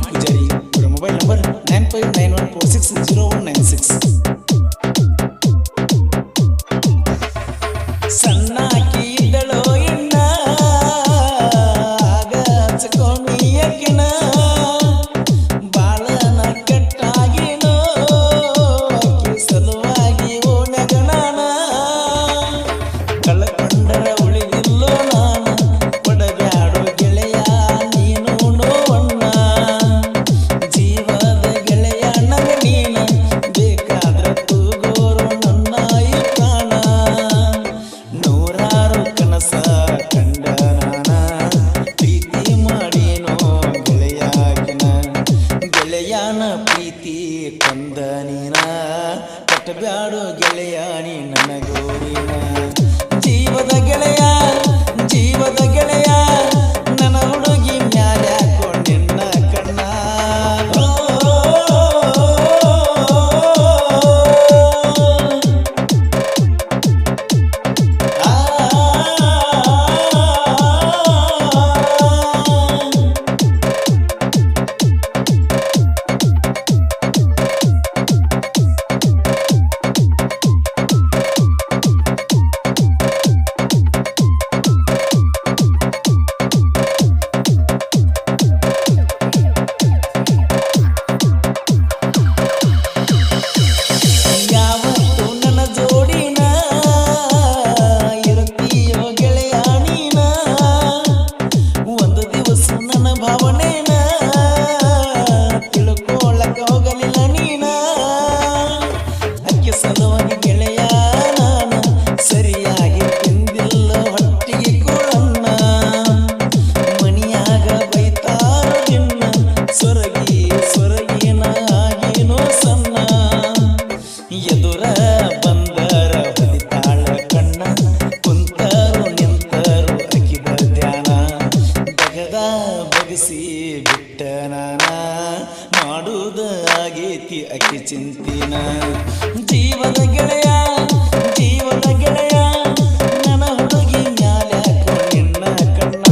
ಪೂಜಾರಿ ಇವರ mobile number 9591460196. ಸಣ್ಣಾಕಿ ಇದ್ದಳೋ ಎಣ್ಣ ಆಗ ಹಚ್ಕೊಂಡಿಯಕಿನ ಬಾಳನ ಕೆಟ್ಟಾಗಿನೋ ಆಕಿ ಸಲುವಾಗಿ ಓಣಗಣನ ಕಳಕೊಂಡರ ಉಳಿದಿಲ್ಲೋ ನಾನು ಕೊಡಬ್ಯಾಡೋ ಗೆಳೆಯ ನೀನು ನೋವಣ್ಣ ಜೀವದ ಗೆಳೆಯ ನಗ ನೀನ ಬೇಕಾದ್ರ ತೂಗೋರು ನನ್ನ ಈ ಪ್ರಾಣ ನೂರಾರು ಕನಸ ಕಂಡ ನಾನ ಪ್ರೀತಿ ಮಾಡೀನೋ ಗೆಳೆಯಾಕಿನ ಗೆಳೆಯನ ಪ್ರೀತಿ ಕೊಂದ ನೀನ ಕಟ್ಟಬ್ಯಾಡೋ ಗೆಳೆಯ ನೀ ನನ್ನ ಗೋರಿನ ಜೀವದ ಗೆಳೆಯ ಜೀವದ ಗೆಳೆಯ ನನ್ನ ಹುಡುಗಿ ಮ್ಯಾಲೆ ಹಾಕೊಂಡಿನ್ನ ಕಣ್ಣ ಯಾವತ್ತು ನನ್ನ ಜೋಡಿನ ಇರುತ್ತೀಯೋ ಗೆಳೆಯ ನೀನ ಒಂದು ದಿವಸ ನನ್ನ ಭಾವನೆನ ತಿಳ್ಕೊಳ್ಳಕ ಹೋಗಲಿಲ್ಲ ನೀನ ಅಕ್ಕಿ ಸಲುವಾಗಿ ಗೆಳೆಯ ನಾನು ಸರಿಯಾಗಿ ತಿಂದಿಲ್ಲ ಹೊಟ್ಟಿಗೆ ಕೂಳನ್ನ ಮನಿಯಾಗ ಬೈತಾರೋ ದಿನ ಸೊರಗಿ ಸೊರಗಿನ ಆಗೇನೋ ಸಣ್ಣ ಎದುರ ಬಂದರ ಹೊಲಿತಾಳ ಕಣ್ಣ ಕುಂತರು ನಿಂತರು ಅಕಿದ ಧ್ಯಾನ ಬಗದ ಬಗಸಿ ಬಿಟ್ಟ ನಾನ ಮಾಡುದ ಆಗೇತಿ ಅಕ್ಕಿ ಚಿಂತಿನ ಜೀವದ ಗೆಳೆಯ ಜೀವದ ಗೆಳೆಯ ನನ್ನ ಹುಡುಗಿ ಮ್ಯಾಲೆ ಹಾಕೊಂಡಿನ್ನ ಕಣ್ಣ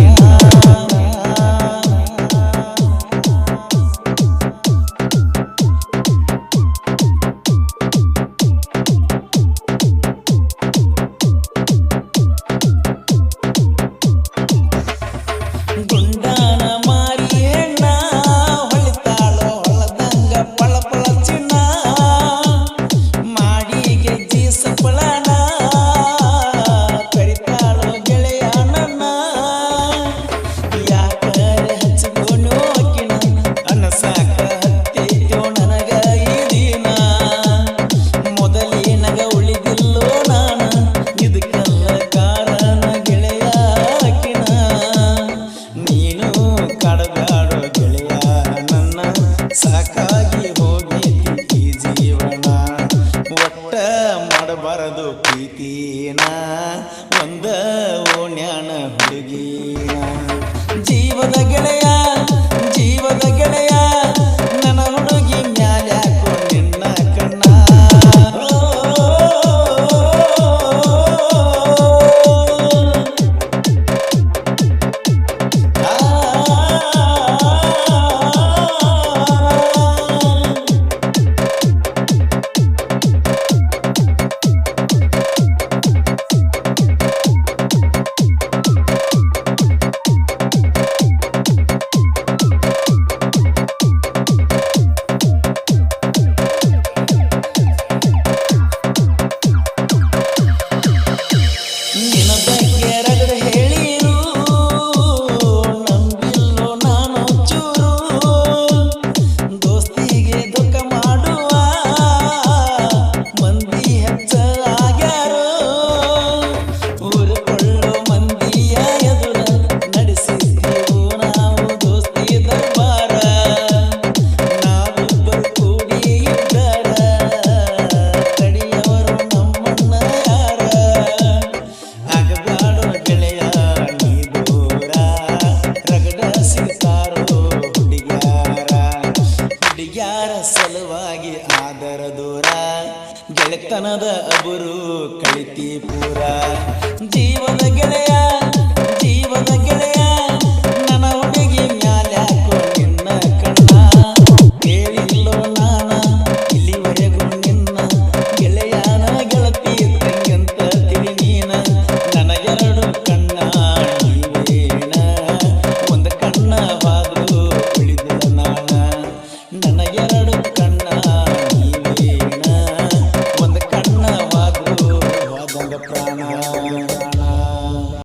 ಗುಂಡಾನ ಮಾರಿ ಹೆಣ್ಣ ಹೊಳಿತಾಳೋ ಹೊಳದಂಗ ಪಳಪಳ ಚಿನ್ನ ಮಾಡಿಗೆ ಜೀಸಪಳನ ಕರಿತಾಳೋ ಗೆಳೆಯ ನನ್ನ ಯಾಕರೆ ಹಚ್ಚಿಕೊಂಡು ಅಕ್ಕಿನ ಅನಸಾಕ ಹತ್ತೈತೋ ನನಗ ಈ ದಿನ ಮೊದಲಿನಗ ಉಳಿದಿಲ್ಲೋ ನಾನು ಇದಕ್ಕೆಲ್ಲ ಕಾರಣ ಗೆಳೆಯ ಅಕ್ಕಿನ ನೀನು ಕಾಡಬ್ಯಾಡೋ ಗೆಳೆಯ ನನ್ನ ಸಾಕಾಗಿ ಹೋಗೈತಿ ಈ ಜೀವನ ಒಟ್ಟ ಮಾಡಬಾರದು ಪ್ರೀತಿನ ಒಂದ ಓಣ್ಯಾನ ಹುಡುಗಿನ ಜೀವದ ಗೆಳೆಯ ಜೀವದ ಗೆಳೆಯ ನನ್ನ ಹುಡುಗಿ ಮ್ಯಾಲೆ ಹಾಕೊಂಡಿನ್ನ ಕಣ್ಣ ನಿನ್ನ ಬಗ್ಗೆ ರಗಡ ಹೇಳಿರು ನಂಬಿಲ್ಲೋ ನಾನು ಚೂರು ದೋಸ್ತಿಗೆ ದುಃಖ ಮಾಡುವ ಮಂದಿ ಹೆಚ್ಚ ಆಗ್ಯಾರೋ ಊರುಕೊಳ್ಳೋ ಮಂದಿಯ ಎದುರ ನಡೆಸಿದ್ದೀವು ನಾವು ದೋಸ್ತಿ ದರ್ಬಾರ ನಾವಿಬ್ಬರು ಕೂಡಿ ಇದ್ದರ ತಡಿಯವರು ನಮ್ಮನ್ನ ಯಾರ ಆಗಬ್ಯಾಡೋ ಗೆಳೆಯ ನೀ ದೂರ ರಗಡ ಸಿಗ್ತಾರೋ ಹುಡುಗ್ಯಾರ ಸಲುವಾಗಿ ಆದರ ದೂರ ಗೆಳೆತನದ ಅಬರು ಕಳಿತಿ ಪೂರ ಜೀವದ ಗೆಳೆಯ ಜೀವದ ಗೆಳೆಯ ನನ್ನ ಹುಡುಗಿ ಮ್ಯಾಲೆ ಹಾಕೊಂಡಿನ್ನ ಕಣ್ಣ ಪ್ರಾಣ